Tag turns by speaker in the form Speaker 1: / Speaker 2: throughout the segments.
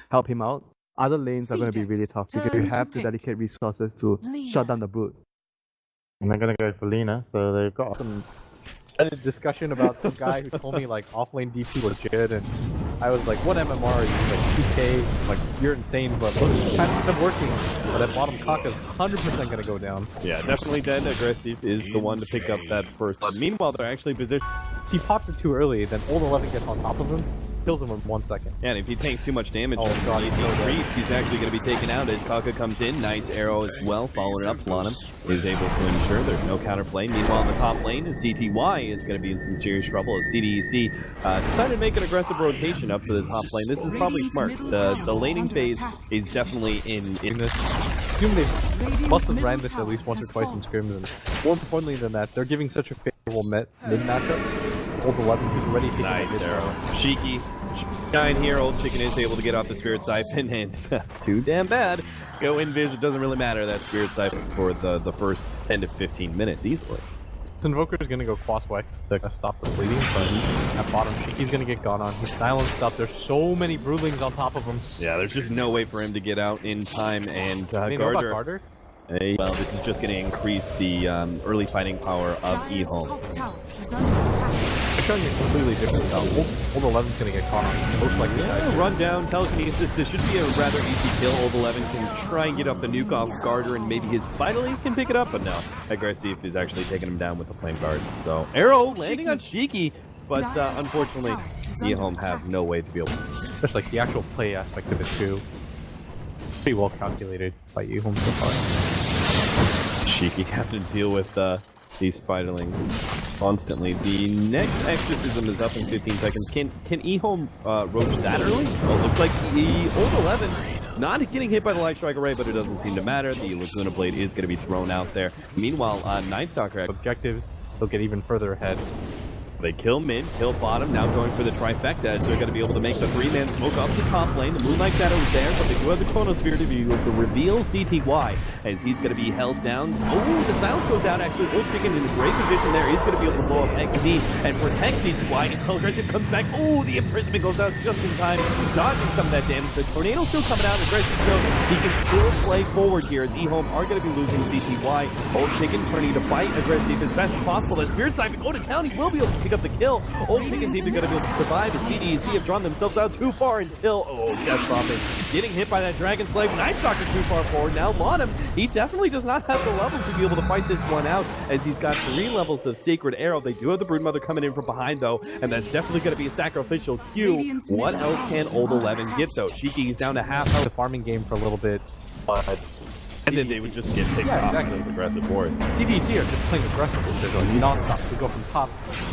Speaker 1: help him out. Other lanes are going to be really tough because you have to dedicate resources to shut down the brute.
Speaker 2: I'm not gonna go for Lina, so they've got some discussion about some guy who told me like offlane DP was good, and I was like, what MMR are you, like 2k? Like, you're insane, but look, it's kind of working. But at bottom, Kaka's 100% gonna go down.
Speaker 3: Yeah, definitely dead. Aggressive is the one to pick up that first. Meanwhile, they're actually positioned.
Speaker 2: He pops it too early, then Old 11 gets on top of him, kills him in 1 second.
Speaker 3: Yeah, and if he takes too much damage,
Speaker 2: oh god,
Speaker 3: he's actually going to be taken out as Kaka comes in. Nice arrow as well, following up. Lanham is able to ensure there's no counterplay. Meanwhile, in the top lane, CTY is going to be in some serious trouble as CDEC decided to make an aggressive rotation up to the top lane. This is probably smart. The laning phase is definitely in this.
Speaker 2: Assume they must have ran this at least once or twice in scrims, and more importantly than that, they're giving such a favorable mid matchup. Old 11 who's already taking
Speaker 3: nice
Speaker 2: a
Speaker 3: arrow. Shiki, Shine here. Old Chicken is able to get off the Spirit Siphon, and too damn bad. Go Invis, it doesn't really matter. That Spirit Siphon for the first 10 to 15 minutes easily.
Speaker 2: Invoker is gonna go cross-wax to stop the bleeding, but at bottom, Shiki's gonna get gone on. He's silenced up. There's so many broodlings on top of him.
Speaker 3: Yeah, there's just no way for him to get out in time, and
Speaker 2: Garder.
Speaker 3: Well, this is just going to increase the early fighting power of Ehome.
Speaker 2: They're showing a completely different style. Old 11's going to get caught on. Most likely.
Speaker 3: Yeah, run down, telekinesis. This should be a rather easy kill. Old 11 can try and get up the nuke off Garter, and maybe his Spider Leaf can pick it up, but no. Aggressive is actually taking him down with the Flame Guard. So, arrow landing on Shiki, but unfortunately, Ehome have no way to be able to.
Speaker 2: Just like the actual play aspect of it, too. Pretty well calculated by Ehome so far.
Speaker 3: Shiki have to deal with these spiderlings constantly. The next exorcism is up in 15 seconds. Can Ehome roach that early? Well, it looks like the Old 11 not getting hit by the Light Strike Array, but it doesn't seem to matter. The Laguna Blade is going to be thrown out there. Meanwhile, Night Stalker
Speaker 2: objectives, they'll get even further ahead.
Speaker 3: They kill mid, kill bottom, now going for the trifecta, so they're going to be able to make the three-man smoke up the top lane. The Moonlight Shadow is there, but they do have the Chronosphere to be able to reveal CTY, as he's going to be held down. Oh, the silence goes out, actually. Old Chicken in a great position there. He's going to be able to blow up XD and protect CTY until Aggressive comes back. Oh, the imprisonment goes out just in time, dodging some of that damage. The Tornado still coming out, Aggressive so he can still play forward here, as Ehome are going to be losing CTY. Old Chicken turning to fight Aggressive as best as possible. As Spirit Siphon go to town, he will be able to pick up the kill. Old Chicken's even going to be able to survive as CDEC have drawn themselves out too far until, Death Prophet getting hit by that Dragon Slave. Night Stalker too far forward. Now Lanham, he definitely does not have the levels to be able to fight this one out, as he's got 3 levels of Sacred Arrow. They do have the Broodmother coming in from behind though, and that's definitely going to be a sacrificial Q. What else can Old 11 get though? Shiki is down to half health.
Speaker 2: The farming game for a little bit, but
Speaker 3: and then they would just get picked off with aggressive war.
Speaker 2: CDC are just playing aggressively. They're going non-stop. They go from top,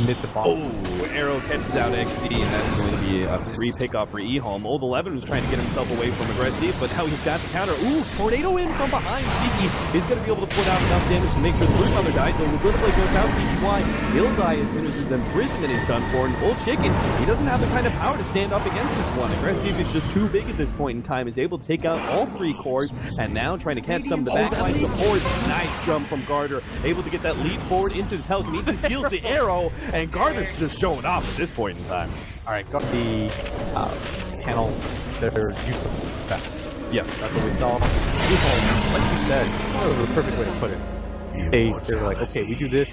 Speaker 2: mid to bottom.
Speaker 3: Oh, arrow catches out XD, and that's going to be a free pickoff for Ehome. Old 11 was trying to get himself away from aggressive, but now he's got the counter. Ooh, Tornado in from behind. Shiki is going to be able to put out enough damage to make sure the Broodmother dies. So Laguna Blade goes out. CTY, he'll die as soon as his imprisonment is done for. And Old Chicken, he doesn't have the kind of power to stand up against this one. Aggressive is just too big at this point in time. Is able to take out all 3 cores, and now trying to catch some of the backline support. Nice jump from Garter, able to get that lead forward into the telekinesis, steals the arrow, and Garter's just showing off at this point in time.
Speaker 2: Alright, got the panel that are useful back.
Speaker 3: Yeah,
Speaker 2: that's what we saw. Like you said, that was the perfect way to put it. They're like, okay, we do this.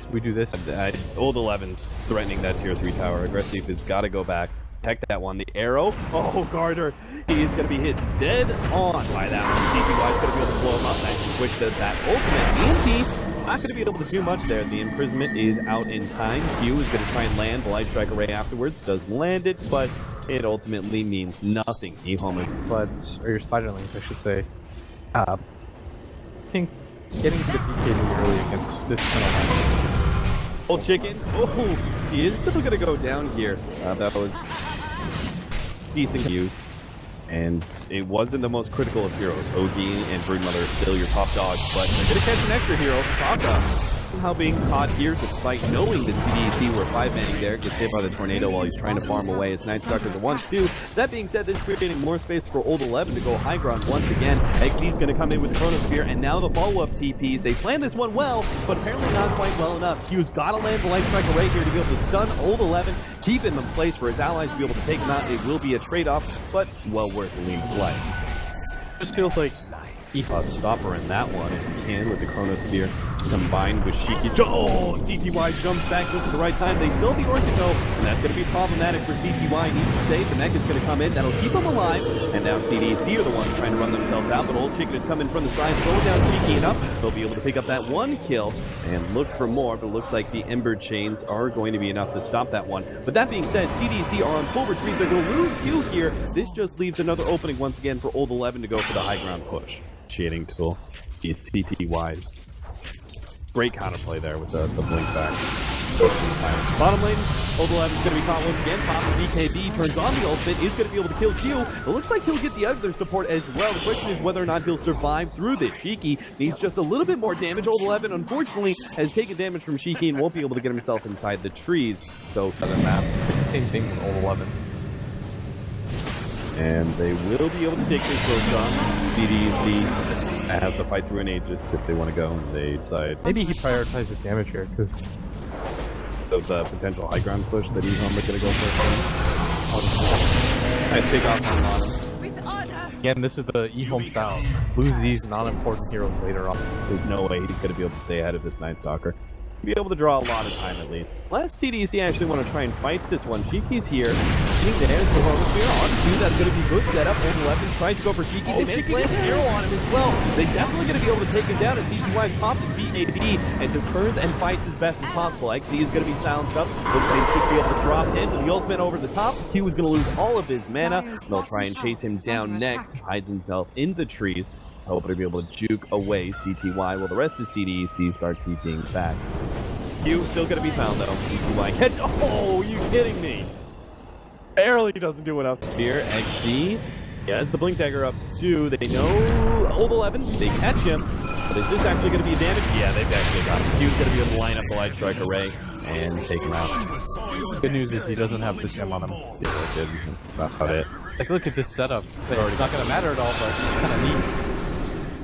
Speaker 3: Old 11's threatening that tier 3 tower. Aggressive has got to go back. Protect that one. The arrow. Oh, Garter. He is going to be hit dead on by that one. CTY is going to be able to blow him up. Nice and quick does that ultimate. EMP not going to be able to do much there. The imprisonment is out in time. Q is going to try and land the Light Strike Array afterwards. Does land it, but it ultimately means nothing. Ehome,
Speaker 2: or your Spiderlings, I should say. I think getting to the DK early against this kind of
Speaker 3: Old Chicken. Oh, he is still going to go down here. That was decent use. And it wasn't the most critical of heroes. OG and Broodmother are still your top dogs, but they're going to catch an extra hero. Kaka somehow being caught here despite knowing that CDEC were 5-manning there. Gets hit by the Tornado while he's trying to farm away as Night Stalker the 1-2. That being said, this is creating more space for Old 11 to go high ground once again. XD's going to come in with the Chronosphere, and now the follow-up TPs. They planned this one well, but apparently not quite well enough. Q's got to land the Light Strike Array here to be able to stun Old 11. keep him in place for his allies to be able to take him out. It will be a trade-off, but well worth the lean play. Just feels like he stopper in that one if he can with the Chronosphere combined with Shiki. Oh, CTY jumps back just at the right time. They still have the Orc to go, and that's going to be problematic for CTY. He needs to stay. The mech is going to come in. That'll keep him alive. And now CDC are the ones trying to run themselves out, but Old Chicken is coming from the side, slow down Shiki enough. They'll be able to pick up that one kill and look for more, but it looks like the Ember Chains are going to be enough to stop that one. But that being said, CDC are on full retreat. They're going to lose Q here. This just leaves another opening once again for Old 11 to go for the high ground push. Shading tool. It's CTY's. Great counterplay there with the blink back. Bottom lane, Old 11 is going to be caught once again. Pops BKB, turns on the ultimate, is going to be able to kill Q. It looks like he'll get the other support as well. The question is whether or not he'll survive through this. Shiki needs just a little bit more damage. Old 11, unfortunately, has taken damage from Shiki and won't be able to get himself inside the trees. So, southern map,
Speaker 2: Same thing with Old 11.
Speaker 3: and they will be able to take this close on. CDC has to fight through an Aegis if they want to go, and they decide
Speaker 2: Maybe he prioritizes damage here, because
Speaker 3: of the potential high ground push that Ehome is going to go for. Nice take off on bottom.
Speaker 2: again, this is the Ehome style. Lose these non-important heroes later on.
Speaker 3: There's no way he's going to be able to stay ahead of this Night Stalker. Be able to draw a lot of time at least. Last CDC actually want to try and fight this one. Shiki's here. Getting there, the Chronosphere on Q. That's going to be good setup. Old 11 tries to go for Shiki. They managed to land an arrow on him as well. They're definitely going to be able to take him down as CTY pops his BAB and just turns and fights as best as possible. XC is going to be silenced up. Looks like he should be able to drop into the ultimate over the top. Q is going to lose all of his mana. They'll try and chase him down next. Hides himself in the trees. Hoping to be able to juke away CTY while the rest of CDEC starts TPing back. Q still gonna be found though. CTY catch. Oh, you kidding me? Barely doesn't do enough. Spear, XD. Yeah, it's the Blink Dagger up too. They know Old 11. They catch him. But is this actually gonna be a damage? Yeah, they've actually got him. Q's gonna be able to line up the Light Strike Array and take him out.
Speaker 2: Good news is he doesn't have the gem on him.
Speaker 3: Yeah, good. That's about it.
Speaker 2: Like, look at this setup. It's not gonna matter at all, but it's kind of neat.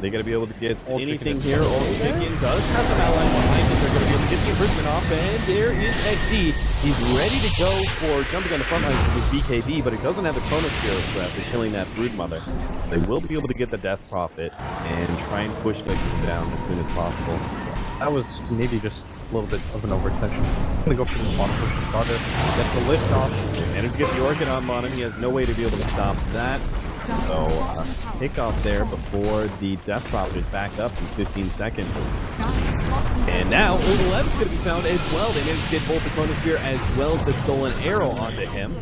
Speaker 3: They're going to be able to get anything here. Old Chicken does have some allies behind him. They're going to be able to get the imprisonment off, and there is XD. He's ready to go for jumping on the front lines with BKB, but he doesn't have the Chronosphere threat for killing that Broodmother. They will be able to get the Death Prophet and try and push the down as soon as possible.
Speaker 2: That was maybe just a little bit of an overextension. I'm going to go for the bottom push starter. Get the lift off.
Speaker 3: And to get the Orchid on bottom, he has no way to be able to stop that. So, kickoff there before the Death Prophet is back up in 15 seconds. And now, Old 11 is going to be found as well. They managed to get both the Chronosphere as well as the Stolen Arrow onto him.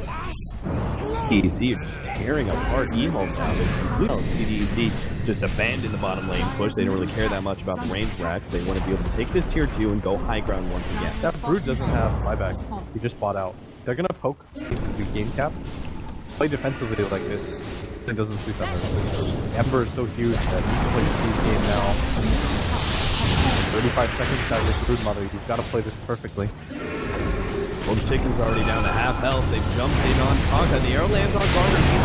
Speaker 3: CDC are just tearing apart Ehome now. CDC just abandoned the bottom lane push. They don't really care that much about the range racks. They want to be able to take this tier 2 and go high ground once again.
Speaker 2: That Brood doesn't have buyback. He just bought out. They're going to poke, do game cap, play defensively like this. It doesn't suit them. Ember is so huge that he can play the huge game now. 35 seconds out of this Broodmother. He's got to play this perfectly.
Speaker 3: Old Chicken's already down to half health. They jumped in on Tonka. The arrow lands on Garner. He's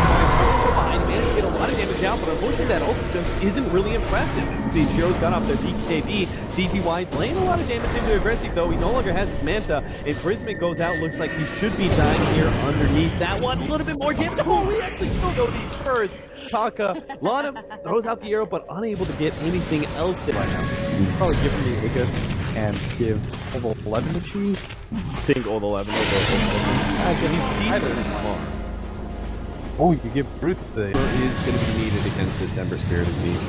Speaker 3: behind. Managed to get a lot of damage out, but unfortunately that ult just isn't really impressive. These heroes got off their BKB. CTY's laying a lot of damage into aggressive though. He no longer has his Manta. Imprisonment goes out. Looks like he should be dying here underneath that one. A little bit more damage. Oh, we actually still go these first. Taka, Lana throws out the arrow, but unable to get anything else in right now.
Speaker 2: Probably give him the Aegis and give Old 11 the cheese.
Speaker 3: I think Old 11 will go for him.
Speaker 2: Oh, you give Ruth the...
Speaker 3: Is going to be needed against this Ember Spirit of Beast.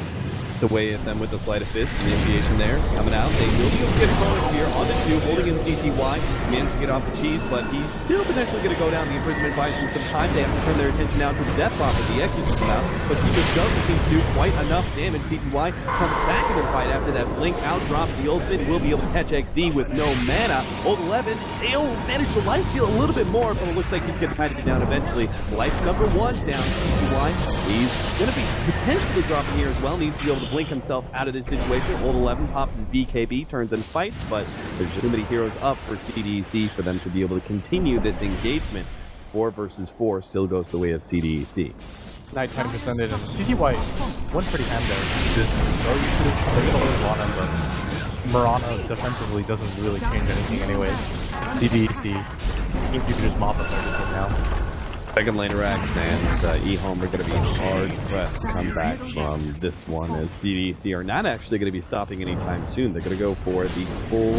Speaker 3: To weigh at them with the Sleight of Fist. Initiation there. Coming out. They will be able to get a bonus here on the 2. Holding in CTY. Managed to get off the cheese, but he's still potentially going to go down. The imprisonment buys him some time. They have to turn their attention now to the Death Prophet. The X is come out, but he just doesn't seem to do quite enough damage. CTY comes back into the fight after that blink out. Drops the ultimate. Will be able to catch XD with no mana. Old 11. They'll manage to life steal a little bit more, but it looks like he's going to try to get down eventually. Life number 1 down. CTY. He's going to be potentially dropping here as well. Needs to be able to blink himself out of this situation. Old 11 pops his BKB, turns and fights, but there's too many heroes up for CDEC for them to be able to continue this engagement. 4 versus 4 still goes the way of CDEC.
Speaker 2: Nighttime descended, and CTY went pretty ham there. Just so used to Marana, but Marana defensively doesn't really change anything anyways. CDC. I think you can just mop up everything now.
Speaker 3: Second lane Rex and Ehome are going to be hard pressed to come back from this one, as CDC are not actually going to be stopping anytime soon. They're going to go for the full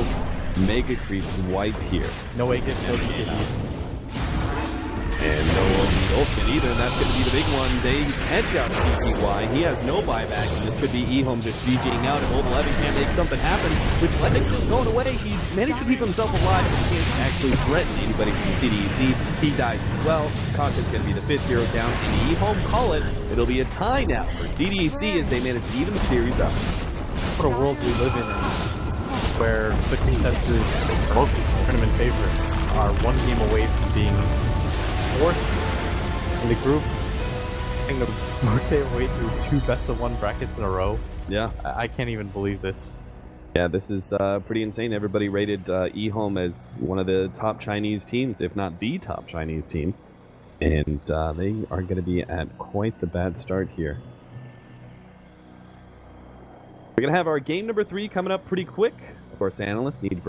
Speaker 3: Mega Creep wipe here.
Speaker 2: No way gets no DPs.
Speaker 3: And no ultimate either, and that's going to be the big one. They hedge out CTY. He has no buyback, and this could be Ehome just GGing out. And Mobile Evan can't make something happen. With Lennox going away, he's managed to keep himself alive. He can't actually threaten anybody from CDEC. He dies as well. Caution's going to be the 5th hero down, and Ehome call it. It'll be a tie now for CDEC as they manage to even the series up.
Speaker 2: What a world we live in where the consensus, most tournament favorites, are one game away from being fourth in the group, and work their way through 2 best-of-1 brackets in a row.
Speaker 3: Yeah.
Speaker 2: I can't even believe this.
Speaker 3: Yeah, this is pretty insane. Everybody rated Ehome as one of the top Chinese teams, if not the top Chinese team. And they are going to be at quite the bad start here. We're going to have our game number 3 coming up pretty quick. Of course, analysts need